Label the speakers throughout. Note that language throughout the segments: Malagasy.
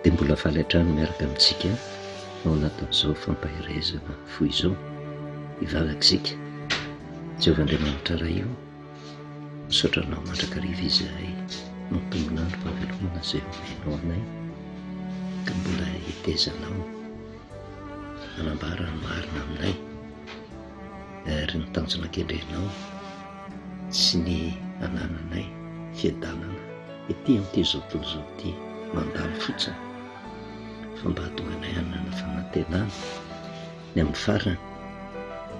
Speaker 1: dia mbola faly hatrany miaraka amintsika ao anatin'izao fampahirezana foy izao hivavaka isika. Jehovah-Andriamanitra iray io misaotranao mandrakariva izay mampitombogn'andro fahavelomana izay omenao anay, ka mbola hitezanao manambara ny marina aminay ary ny tanjona kendrenao sy ny anananay fiadanana ety amin'ity zao tontolo izao ity mandalo fotsiny, fa mba hahatonga anay hanana fanantenana ny amin'ny farany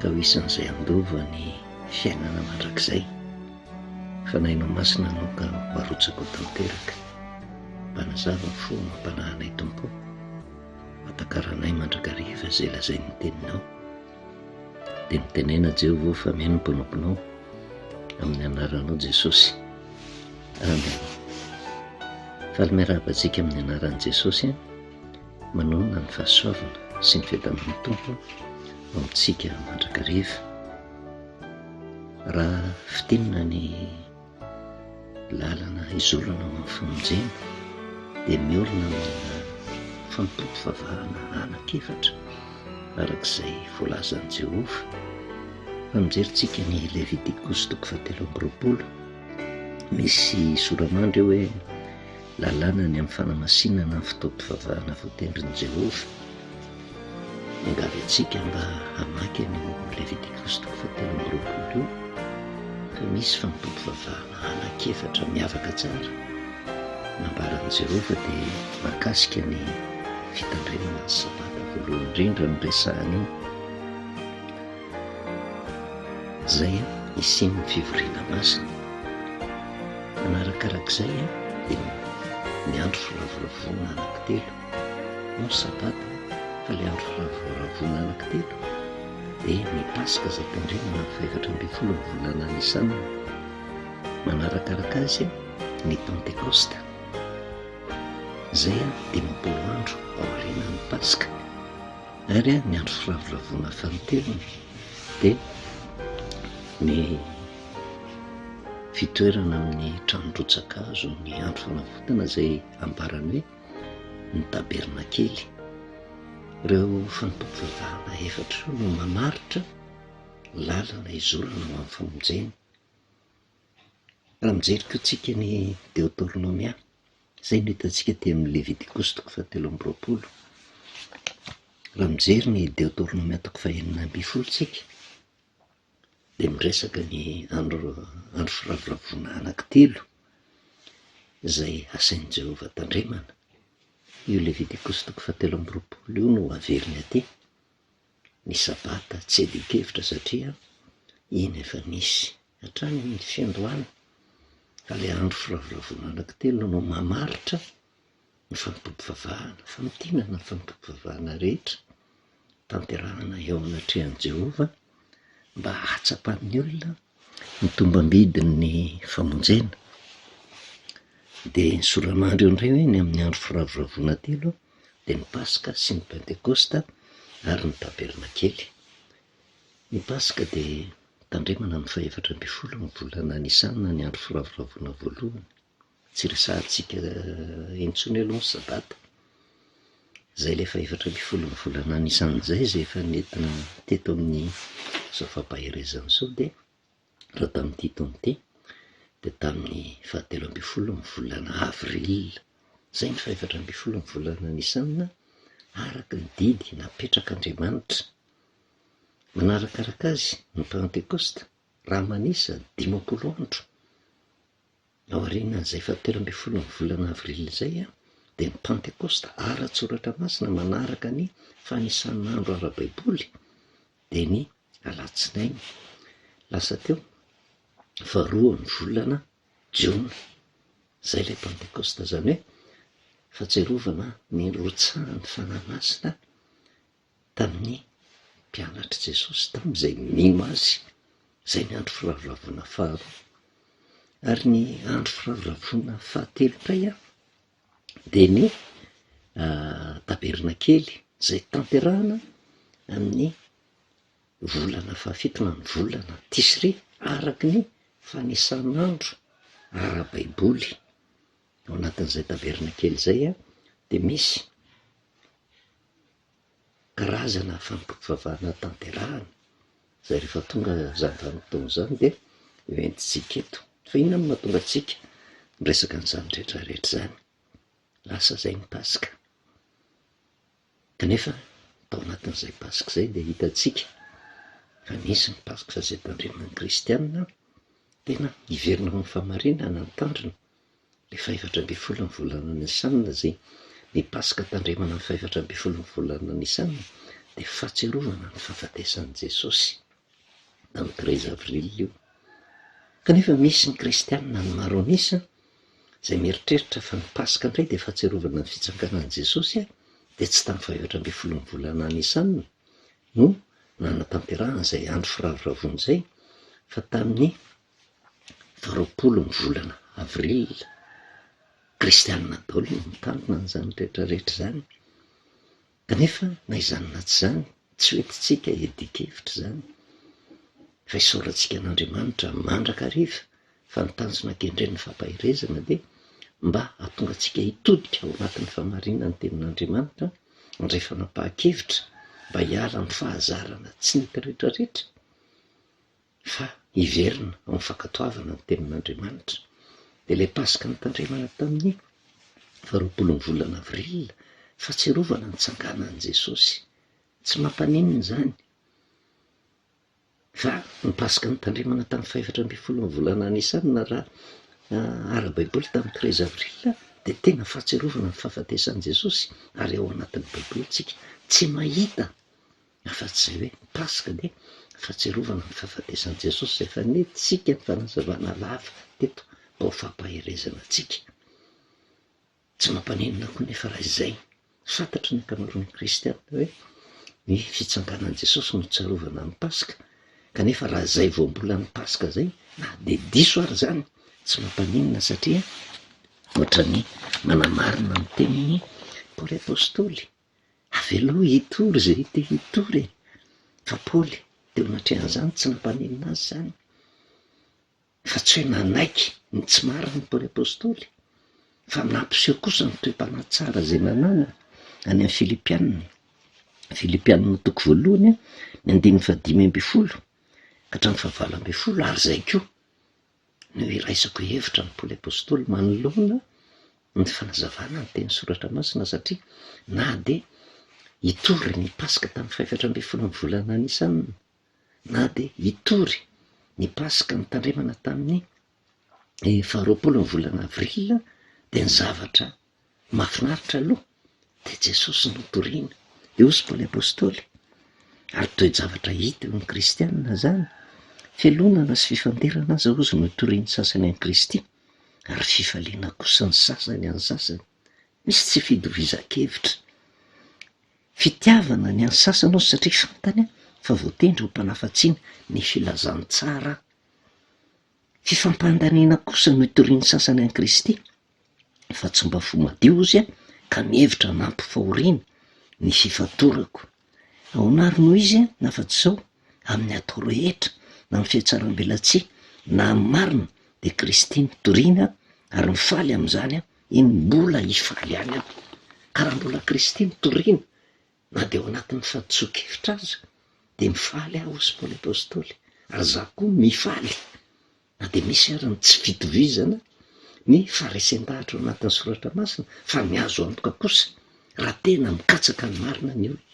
Speaker 1: ka ho isan'izay andova ny fiainana mandrakizay. Fanahinao masina anao ka marotsaka ho tanteraka, mba nazava ny fo mampanahanay tompo, matakaranay mandrakariva izay lazay ny teninao, dia mitenena Jehovah fa mihaino ny mpanomponao amin'ny anaranao Jesosy, amen. Faly miarabantsika amin'ny anaran'i Jesosy, manonona ny fahasoavana sy ny fiadanan'ny tompo ao amintsika mandrakariva. Raha fitinina ny lalana izorana amin'ny famonjena dia miorina amin'ny fampiompivavahana anankiefatra arak'izay voalazan'i Jehovah. Famonjerintsika ny Levitikosy 7:20, misy soramandry hoe lalàna ny amin'ny fanamasinana ny fitaom-pivavahana voatendrin'i Jehovah. Mangavy antsika mba hamaky ny Levitikosy 7:20 io, fa misy fampiompivavahana anankiefatra miavaka tsara nambaran'i Jehovah dia mahakasika ny fitandremana ny sabata voalohany indrindra no resahany iny. Zay isin'ny fivoriana masina. Manarakarak'izay dia ny andro firavoravona anankitelo no sabata, fa ilay andro firavoravona anankitelo dia ny Pasika izay tandremana ny 14 ny volana Nisana. Manarakaraka azy ny Pentekosta, izay 50 andro aorianan'ny Pasika, ary ny andro firavoravona fahatelony dia ny fitoerana amin'ny tranondrotsakazo ny andro fanavotana izay ambarany hoe ny tabernakely. Ireo fampiompivavahana efatra no mamaritra lalana izorana ho amin'ny famonjena. Raha mijery koa tsika ny Deutéronomia, izay no hitantsika ty amin'ny Levitikosy 7:20. Raha mijery ny Deutéronomia 9:20 tsika dia miresaka ny andro firavoravona anankitelo izay asain'i Jehovah tandremana. Io Levitikosy 7:20 io no averiny aty. Ny sabata tsy adikevitra satria iny efa nisy hatrany amin'ny fiandohana, ka ilay andro firavoravona anankitelo no mamaritra ny fampiompivavahana, famidinana ny fampiompivavahana rehetra tanterahana eo anatrehan'i Jehovah mba hatsapan'ny olona ny tombam-bidin'ny famonjena. Dia ny soramandry eo indray hoe ny amin'ny andro firavoravona telo dia ny Pasika sy ny Pentekosta ary ny tabernakely. Ny Pasika dia tandremana amin'ny 14 ny volana Nisana ny andro firavoravona voalohany. Tsy resahantsika intsony aloha ny sabata. Izay ilay 14 ny volana Nisana izay efa nentina teto amin'ny izao fampahirezana izao, dia raha tamin'ity taona ity dia tamin'ny 17 ny volana Avril, izay ny 14 ny volana Nisana, araka ny didy napetrak'Andriamanitra. Manarakaraka azy ny Pentekosta raha manisa 50 andro aorianan'izay 17 ny volana Avril izay dia ny Pentekosta ara-tsoratra masina manaraka ny fanisan'andro ara-baiboly dia ny alatsinainy, lasa teo 2 ny volana Jiona. Izay ilay Pentekosta, zany hoe fahatsiarovana ny rotsahan'ny fanahy masina tamin'ny mpianatr' Jesosy tamin'izay mino azy. Izay ny andro firavoravona faharoa. Ary ny andro firavoravona fahatelo indray dia ny tabernakely izay tanterahana amin'ny volana fahafito na ny volana Tisri araky ny fanisan'andro ara-baiboly. Ao anatin'izay tabernakely izay de misy karazana fampivavahana tanterahana zay rehefa tonga zany vanim-potoana zany de entintsika eto fa inona no mahatonga atsika miresaka an'izany rehetrarehetra zany, lasa zay ny pasika kanefa tao anatin'izay pasika zay de hitatsika fa nisy ny pasika zay tandreman'ny kristianina tena iverina amin'ny famarinana ny tandrina le 4 ny volana Nisanina zay ny pasika tandremana ny 4 ny volana Nisanina de fahatsiarovana ny fahafatesan'i Jesosy tamin'ny 13 avril io. Kanefa misy ny kristianina ny maro anisa zay mieritreritra fa ny pasika indray de fahatsiarovana ny fitsanganan'i Jesosy de tsy tamin'ny 4 ny volana Nisanina no nanatanterahana zay andro firavoravoana zay fa tamin'ny 20 ny volana avril. Kristianina daholo no mitandrina an'izany rehetrarehetra zany kanefa na izany na tsy zany tsy hoentitsika edikevitra zany fa isaorantsika an'Andriamanitra mandraka hariva fa ny tanjona kendren'ny fampahirezana de mba hahatonga atsika hitodika ao anatin'ny famarinany tenin'Andriamanitra andray fanapahan-kevitra mba hiala amin'ny fahazarana tsy nety rehetrarehetra fa hiverina ao amin'ny fankatoavana ny tenin'Andriamanitra. De le pasika nitandremana tamin'ny 20 ny volana avril fahatsiarovana ny tsanganan'i Jesosy tsy mampanenina zany fa ny pasika nitandremana tamin'ny 4 ny volana Nisanina raha ara-baiboly tamin'ny 13 avril de tena fahatsiarovana ny fahafatesan'i Jesosy ary ao anatin'ny baiboly tsika tsy mahita afa-tsy zay hoe pasika de fahatsiarovana ny fahafatesan'i Jesosy zay fanentsika ny fanazavana lava teto mba ho fampahirezana atsika tsy mampanenina koa nefa raha izay fantatry ny ankamaroan'ny kristianina hoe ny fitsanganan'i Jesosy no tsarovana amin'ny pasika kanefa raha zay voambolan'ny pasika zay na de diso ary zany tsy mampanenina satria ohatrany manamarina ny tenin'ny Paoly apôstôly avy aloha hitory zay te hitory fa Paoly teo anatrehan'izany tsy nampanenina azy zany fa tsy hoe nanaiky ny tsy mariny Paoly apôstôly fa nampiseho kosa ny toe-panahy tsara zay nanana any amin'ny Filipianina toko voalohany ny 5:5 ka hatramin'ny 7:20 ary zay koa no iraisako hevitra ny Paoly apôstôly manoloana ny fanazavana ny teny soratra masina satria na de hitory ny pasika tamin'ny 4 ny volana Nisanina na de hitory ny pasika nitandremana tamin'ny 20 ny volana avril de ny zavatra mahafinaritra aloha de Jesosy no toriana eo sy Paoly apôstôly ary toe-javatra hita eo amin'ny kristianina zany fialonana sy fifanderana aza ozy no torian'ny sasany an'i Kristy ary fifaliana kosa ny sasany an'ny sasany misy tsy fidovizan-kevitra fitiavana ny an'ny sasany ozy satria fantany fa voatendry ho mpanafatsiana ny filazany tsara fifampandaniana kosa no itorian'ny sasany an'i Kristy fa tsy mba fo madio izy ka mihevitra nampifahoriana ny fifatorako aonary noho izy nafa-tsy zao amin'ny atao rehetra na amin'ny fiatsaram-belatsia na marina de Kristy nitoriana ary mifaly am'izany iny mbola hifaly any ka raha mbola Kristy nitoriana na de ao anatin'ny fahadiso-kevitra aza de mifaly aho sy Paoly apôstôly ary za koa mifaly na de misy ary ny tsy fitovizana ny faharesan-dahatra ao anatin'ny soratra masina fa miazo antoka kosa raha tena mikatsaka ny marina ny olona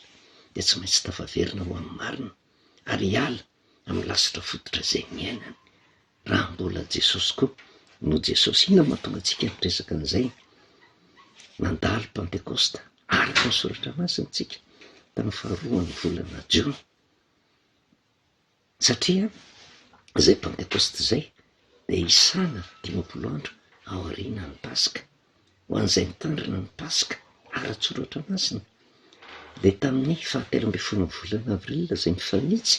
Speaker 1: de tsy maintsy tafaverina ho amin'ny marina ary hiala amin'ny lasitra fototra zay miainany raha mbola Jesosy koa no Jesosy ina mahatonga antsika niresaka an'izay nandalo Pentekosta araka ny soratra masina tsika tamin'ny 2 volana Jiona satria zay Pentekosta zay de isana 50 andro ao aoriana ny pasika ho an'izay nitandrina ny pasika ara-tsoratra masina de tamin'ny 17 volana avril zay mifanitsy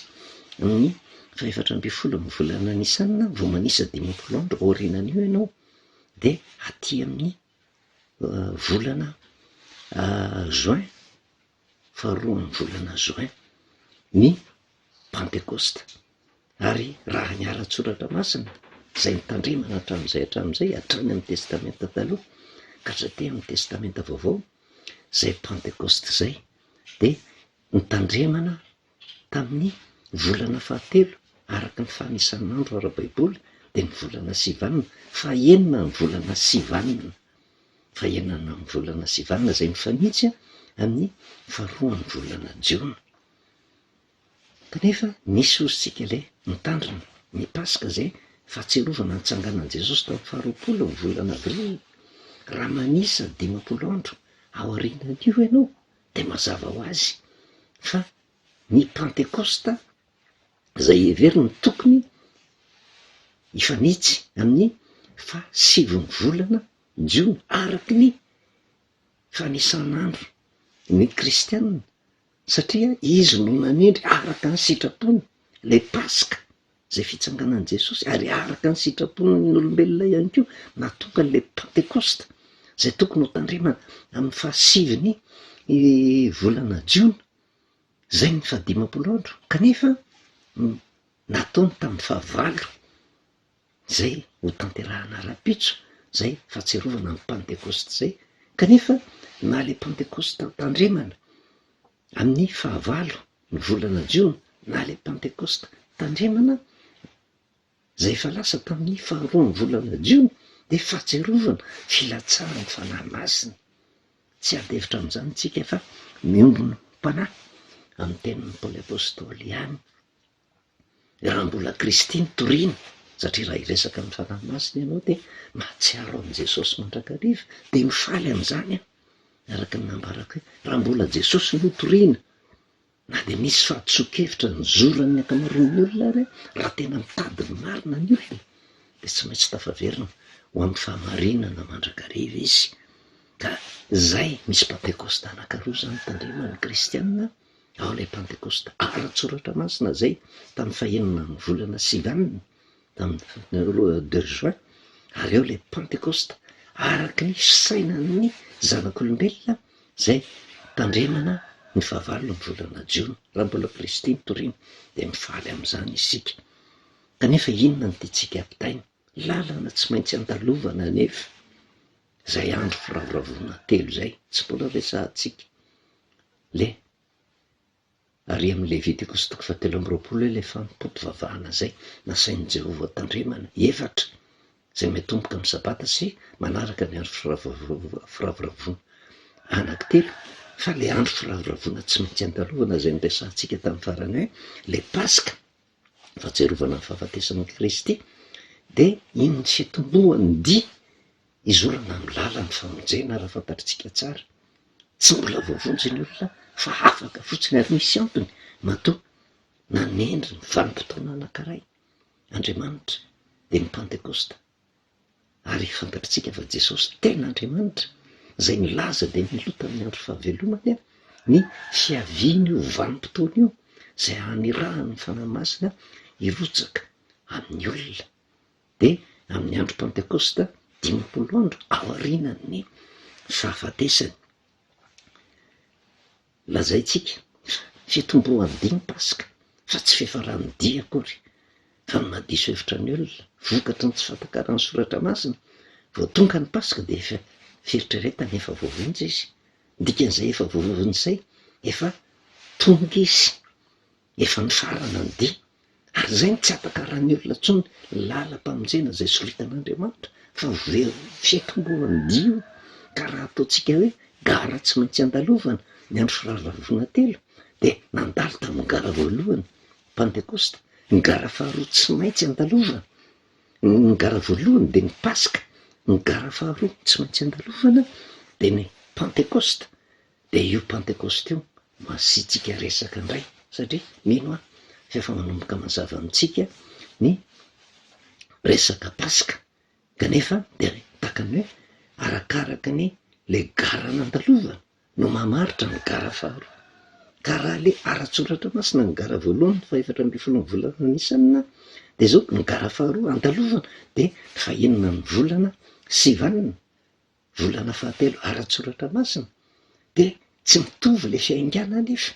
Speaker 1: amin'ny 4 ny volana Nisanina vao manisa 50 andro ao aorianan'io ianao de aty amin'ny volana juin 2 ny volana juin ny Pentekosta ary raha ny ara-tsoratra masina zay nitandremana hatramin'izay hatrany amin'ny testamenta taloha ka hatraty amin'ny testamenta vaovao zay pentecoste zay, de nitandremana tamin'ny volana fahatelo araka ny fahanisan'andro ara-baiboly, de ny volana sivanina, fahaenina ny volana sivanina, fahaenina ny volana sivanina zay mifanitsy amin'ny faharoa ny volana jiona. Kanefa nisy ozintsika ilay mitandrina ny paska zay fahatsiarovana ny tsanganan' Jesosy tamin'ny faharoapolo ny volana avrily. Raha manisa 50 andro ao aorianan'io ianao de mazava ho azy fa ny pentecosta zay heveriny tokony hifanitsy amin'ny fahasivy ny volana jiona araky ny fanisan'andro ny kristianina, satria izy no nanendry araka ny sitrapony lay paska zay fitsanganan' Jesosy, ary araka ny sitrapony ny olombelona ihany koa natonga an'lay pentecoste zay tokony ho tandremana amin'ny fahasiviny volana jiona, zay ny 50 andro. Kanefa nataony tamin'ny fahavalo zay ho tanterahana rapitso zay fahatsiarovana ny pentecoste zay. Kanefa na le pentecoste tandremana amin'ny fahavalo ny volana jiona, na le pentecoste tandremana zay efa lasa tamin'ny faharoa ny volana jiona, de fahatsiarovana filatsahana ny fanahy masina. Tsy ady hevitra amin'izany tsika fa miombona mpanahy amin'ny tenin'ny Paoly apôstôly ihany, raha mbola kristy toriana, satria raha hiresaka amin'ny fanahy masina ianao de mahatsiaro amin'i Jesosy mandrakariva, de mifaly amin'izany araka ny nambarako hoe raha mbola Jesosy no toriana, na de misy fahadsoa-kevitra ny zoran'ny akamaroan'ny olona ary, raha tena mitady ny marina ny olona de tsy maintsy tafaverina ho amin'ny fahamarinana mandrakariva izy. Ka zay misy pentecoste anankiroa zany tandreman'ny kristianina ao lay pentecoste ara-tsoratra masina zay tamin'ny fahaenina ny volana sivanina tamin'ny 2 juin, ary eo lay pentecoste araky ny sainan'ny zanak'olombelona zay tandremana ny fahavalo ny volana jiona. Raha mbola kristy toriana de mifaly amin'izany isika. Kanefa inona ny tiantsika ampitaina? Lalana tsy maintsy andalovana nefa zay andro firavoravona telo zay, tsy mbola resahantsika le ary amin'ny Levitikos 17:20 le fampipoto vavahana zay nasain'i Jehovah tandremana efatra zay mitomboka amin'ny sabata sy manaraka ny andro firavoravona anankitelo. Fa le andro firavoravona tsy maintsy andalovana zay niresahantsika tamin'ny farany hoe le paska fahatsiarovana ny fahafatesana Kristy, de iny ny fitombohan'ny dia izorana amin'ny lalan'ny famonjena raha fantatritsika tsara. Tsy mbola voavonjy ny olona fa afaka fotsiny, ary misy antony matoa nanendry ny vanim-potoana anankiray Andriamanitra de ny pentecoste. Ary fantatritsika fa Jesosy tena Andriamanitra zay milaza de milota amin'ny andro fahavelomany ny fiaviany io vanim-potoana io zay hanirahan'ny fanahy masina hirotsaka amin'ny olona. De amin'ny andro pentecoste 50 andro aorianan'ny fahafatesany lazaitsika fitombohan'ny dia ny paska, fa tsy fiafaran'ny dia akory, fa ny madiso hevitra ny olona vokatry ny tsy fantakaran'ny soratra masina. Vao tonga ny paska de efa fieritreretana efa voavonjy izy, dikan'izay efa voavonjy izay efa tonga izy, efa nifarana ny dia. Ary zay tsy atakaran'ny olona tsony lalam-pamonjena zay soritan'Andriamanitra, fa fiatombohan'ny dia. Ka raha ataontsika hoe gara tsy maintsy andalovana ny andro firavoravona telo, de nandalo tamin'ny gara voalohany pentecoste, ny gara faharoa tsy maintsy andalovana, ny gara voalohany de ny paska, ny gara faharoa tsy maintsy andalovana de ny pentecoste. De io pentecoste io masitsika resaka indray, satria mino aho fa efa manomboka mazava amintsika ny resaka paska. Kanefa de takany hoe arakaraka ny le gara nandalovana no mamaritra ny gara faharoa. Ka raha le ara-tsoratra masina ny gara voalohany 17 ny volana nisanina, de zao ny gara faharoa andalovana de fahaenina ny volana sivanina, volana fahatelo ara-tsoratra masina, de tsy mitovy le fiaingana nefa.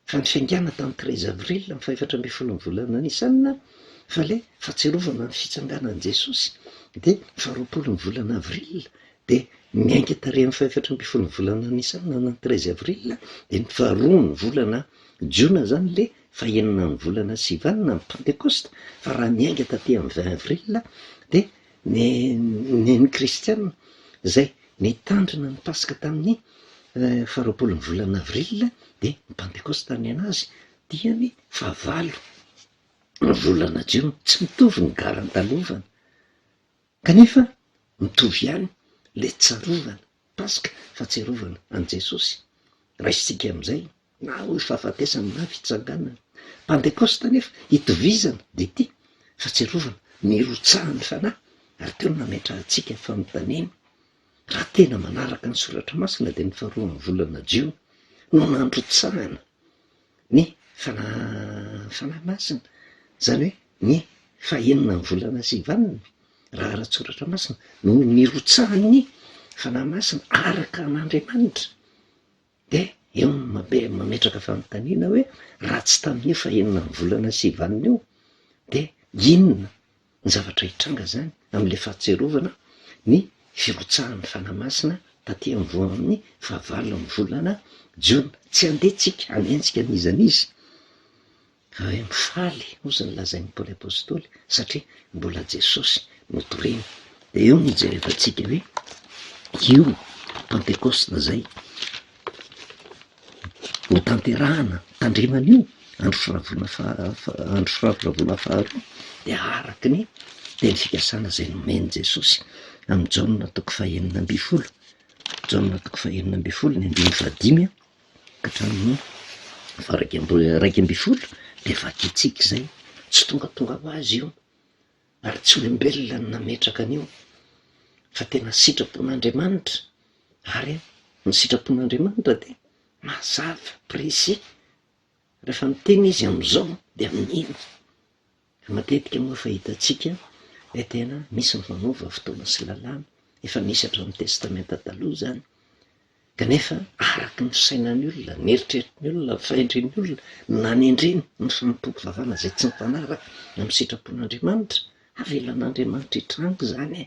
Speaker 1: Fa ny fiaingana tamin'ny 13 avril ny 17 ny volana nisanina, fa le fahatsiarovana ny fitsanganan'i Jesosy de 20 ny volana avril, de miainga tary amin'ny faefatra amby folo ny volana nisany nanany 13 avril de ny faharoa ny volana jiona zany le fahenina ny volana sivanina ny pentecoste. Fa raha miainga taty amin'ny 20 avril de ny kristianina zay nitandrina ny pasika tamin'ny faharoapolo ny volana avril de ny pentecoste tany anazy dia ny fahavalo ny volana jiona. Tsy mitovy ny garantalovana kanefa mitovy ihany le tsarovana pasika fa tserovana an' Jesosy. Raisitsika am'izay na ho fahafatesana na fitsanganana. Pentecoste nefa itovizana de ty fa tserovana mirotsahany fanahy ary teo nametra antsika fanontaniana raha tena manaraka ny soratra masina de ny faharoa ny volana jiona no nandrotsahana ny fanahy masina, zany hoe ny fahenina ny volana sivanina raha ara-tsoratra masina no nirotsahany ny fanahy masina araka an'Andriamanitra. De eo mametraka fanontaniana hoe raha tsy tamin'io fahenina ny volana sivanina io de inona ny zavatra hitranga zany am'le fahatserovana ny firotsahan'ny fanahy masina taty amin'ny fahavalo amin'ny volana jiona. Tsy andehtsika anentsika an'izan'izy fa hoe mifaly ozy ny lazain'ny Paoly apôstôly satria mbola Jesosy no toreny. De eo mijerevantsika hoe io pentecoste zay ho tanterahana tandremana io andro firavoravona faharoa de araky ny teny fikasana zay nomeny Jesosy amin'ny Jaona toko fahaenina amby folo, Jaona toko fahaenina amby folo ny 15 ka hatramin'ny raiky amby folo de vakitsika zay tsy tonga ho azy io ary tsy olombelona ny nametraka an'io fa tena sitrapon'Andriamanitra. Ary ny sitrapon'Andriamanitra de mazava précis rehefa miteny izy am'izao de amin'ino. Matetika moa fahitatsika hoe tena misy mifanova fotoana sy lalàna efa misy hatramin'ny testamenta taloha zany kanefa araky ny sainany olona, ny eritreritiny olona, fahendreny olona nanendreny ny fampivavahana zay tsy mifanaraka amin'ny sitrapon'Andriamanitra. Avelan'Andriamanitra hitrango zany e,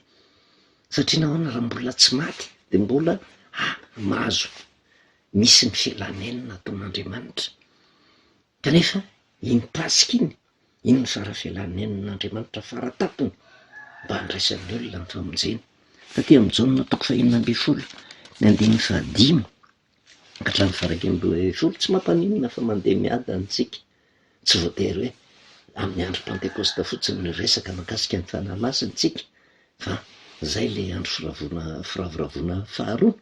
Speaker 1: satria nahoana raha mbola tsy maty de mbola mahazo misy ny fialanenina ataon'Andriamanitra. Kanefa iny pasika iny ny farafialanenan'Andriamanitra faratapony mba handraisan'ny olona ny famonjena. Taty amin'ny Jaona toko fahaenina amby folo ny 15 ka hatramin'ny faraiky amby folo tsy mampaninona fa mandeha miada antsika. Tsy voatery hoe amin'ny andro pentecoste fotsiny no resaka mahakasika ny fanahy masina tsika fa zay le andro firavoravona faharoa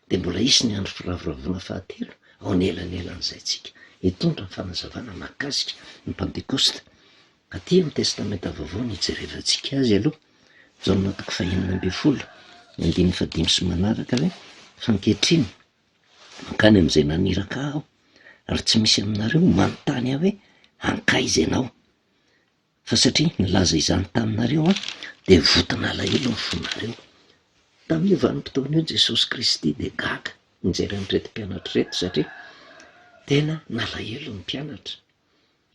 Speaker 1: de mbola isy ny andro firavoravona fahatelo ao anelan'elan'izay tsika hitondra ny fanazavana mahakasika ny pentecoste. Aty amin'ny testamenta vaovao ny hijerevantsika azy aloha Jaona toko fahaenina amby folo ny 15 sy manaraka hoe fankehitriny mankany am'izay naniraka aho ary tsy misy aminareo manontany aho hoe ankaiza ianao, fa satria nilaza izany taminareo de votina alahelo ny fonareo. Tamin'io vanim-potoana io Jesosy Kristy de gaga mijery an'ireto mpianatra reto satria tena nalahelo ny mpianatra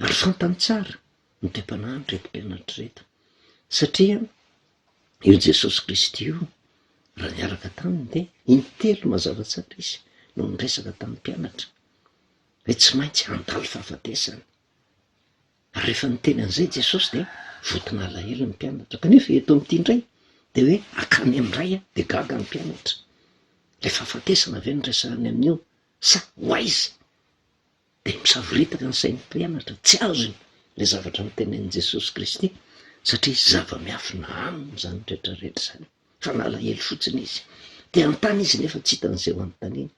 Speaker 1: ary fantany tsara ny te-panahy reto mpianatra reto satria io Jesosy Kristy io raha niaraka taminy de intelo mazava tsara izy no niresaka tamin'ny mpianatra hoe tsy maintsy handalo fahafatesana. Ary rehefa niteny an'izay Jesosy de votina alahelo ny mpianatra kanefa eto amin'ity indray de hoe akany amin'ray de gaga ny mpianatra. Le fahafatesana ve nyresahany amin'io sa ho aiza de misavoritaka ny sain'ny mpianatra tsy azony le zavatra mitenen'i Jesosy Kristy satria zava-miafina aminy zany rehetrarehetra zany fa nalahelo fotsiny izy. Te antany izy nefa tsy hitan'izay ho anontaniana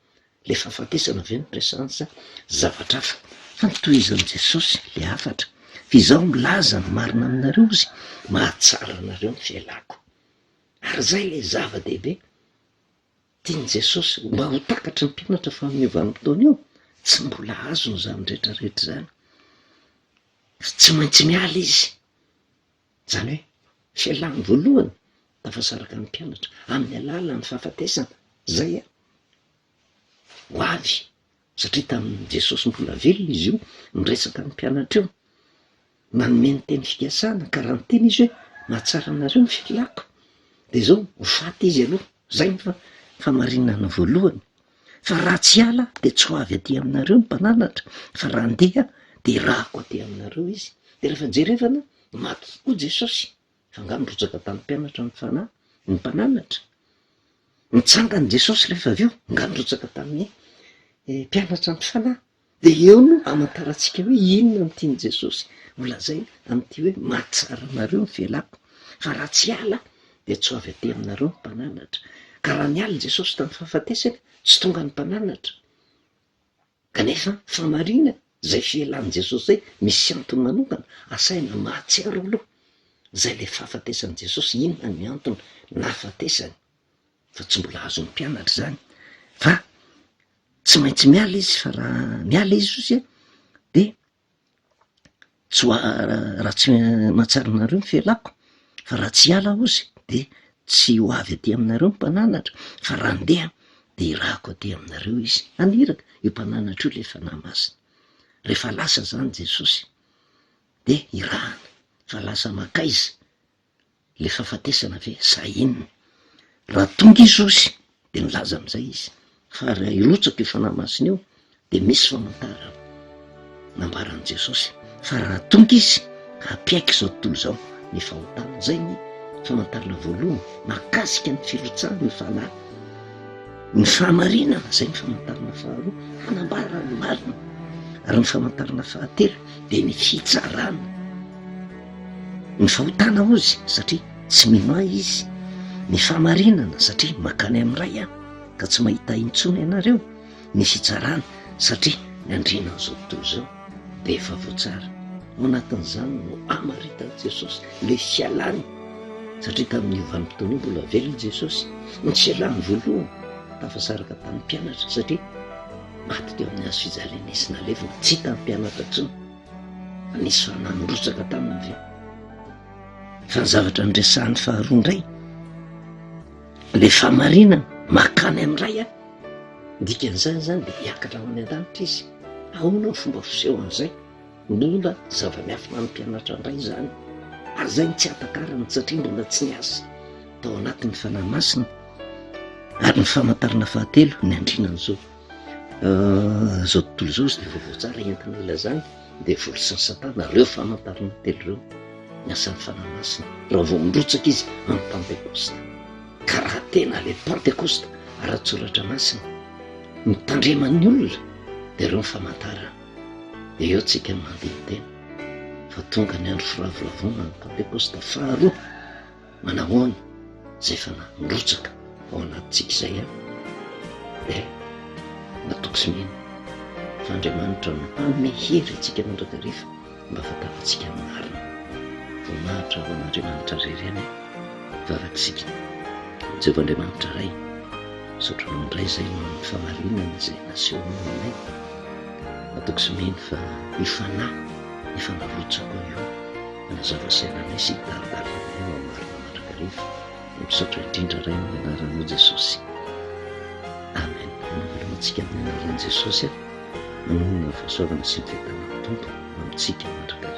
Speaker 1: le fahafatesana ve nyresahany sa zavatra hafa. Fa nitohizan'i Jesosy le hafatra fa izaho milaza ny marina aminareo izy mahatsara anareo ny fialako. Ary zay le zava-dehibe tiany Jesosy mba ho takatry ny mpianatra fa amin'ny vanim-potoana io tsy mbola azony zany rehetrarehetra zany, tsy maintsy miala izy. Zany hoe fialany voalohany tafasaraka ny mpianatra amin'ny alalan'ny fahafatesana zay ho avy satria tamin'ny Jesosy mbola velona izy io miresaka ny mpianatra io manome ny teny fikasana ka raha niteny izy hoe mahatsara anareo ny fialako de zao ho faty izy aloha zay fa famarinana voalohany fa raha tsy ala de tsy ho avy aty aminareo ny mpananatra fa raha andeha de rahako aty aminareo izy. De rehefa jerevana maty tokoa Jesosy fa ngamorotsaka tamin'ny mpianatra ny fanahy ny mpananatra, nitsangany Jesosy rehefa avy eo ngamorotsaka tamin'ny mpianatra ny fanahy. De eo no amantarantsika hoe inona no tiany Jesosy volazay am'ty hoe mahatsara anareo ny velako fa raha tsy ala de tsy ho avy aty aminareo ny mpananatra. Ka raha ny ala Jesosy tamin'ny fahafatesany tsy tonga ny mpananatra kanefa famarina zay fielan'i Jesosy zay misy antony manokana asaina mahatsiaro aloha zay le fahafatesan'i Jesosy inona ny antony nahafatesany fa tsy mbola azon'ny mpianatra zany fa tsy maintsy miala izy fa raha miala izy ozy de tsy raha tsy mahatsara anareo ny fialako fa raha tsy ala ozy de tsy ho avy aty aminareo ny mpananatra fa raha andeha de irahako aty aminareo izy. Aniraka io mpananatra io le fanahy masina rehefa lasa zany Jesosy de irahana fa lasa makaiza le fahafatesana ve sa inona. Raha tonga izy ozy de milaza am'izay izy fa raha irotsaka io fanahy masina io de misy famantarana nambaran'i Jesosy fa raha tonga izy hampiaiky zao tontolo zao ny fahotana zay ny famantarana voalohany makasika ny firotsahany ny fanahy ny fahamarinana zay ny famantarana faharoa hanambarana ny marina ary ny famantarana fahatelo de ny fitsarana ny fahotana ozy satria tsy minoa izy, ny fahamarinana satria makany am'ray aho ka tsy mahita intsony ianareo, ny fitsarana satria ny andrinan'izao tontolo zao de efa voatsara. Ao anatin'izany no amaritan'i Jesosy le fialany satria tamin'ny vanim-potoana io mbola velona Jesosy ny tsy ialany voalohany tafasaraka tamin'ny mpianatra satria maty teo amin'ny hazo fijaliana izy nalevina tsy tamin'ny mpianatra tsiny fa nisy fanamorotsaka taminy ve fa ny zavatra nresahan'ny faharoa indray le fahamarinana makany am'ray a dikan'izany zany de hiakatra ho any an-danitra izy. Ahoana ny fomba fiseho an'izay mbola zava-miafina ny mpianatra indray zany ary zay ny tsy atakarany satria mbola tsy niasa tao anatin'ny fanahy masina. Ary ny famantarana fahatelo ny andrinan'izao zao tontolo zao izy de voavoatsara entina ilazany de voly sy ny satana reo famantarana telo reo ny asan'ny fanahy masina raha vao mirotsaka izy amin'ny pentekosta ka raha tena le pentekosta ara-tsoratra masina mitandreman'ny olona de reo ny famantarana de eo tsika ny mandeha tena fa tonga ny andro firavoravona ny pentekosta faharoa manahoana zay fanahy mirotsaka ao anatintsika izay a de natoko sy mino fa Andriamanitra no amehery antsika mandrakarifa mba fatafatsika amin'ny marina voninahitra ho an'Andriamanitra rereny vavatsika Jehovah Andriamanitra ray sotranao indray zay no ny famarinana zay naseho aminay natoko sy mino fa io fanahy efa narotsako io manazava-sainanay sy hidaridalina eo amin'ny marina mandrakarifa misaotra indrindra ray ny anaran'io Jesosy. Amen. Anavalomantsika amin'ny anaran'i Jesosy manonona fahasoavana sy ny fitanan'ny Tompo amintsika mandrakarifa.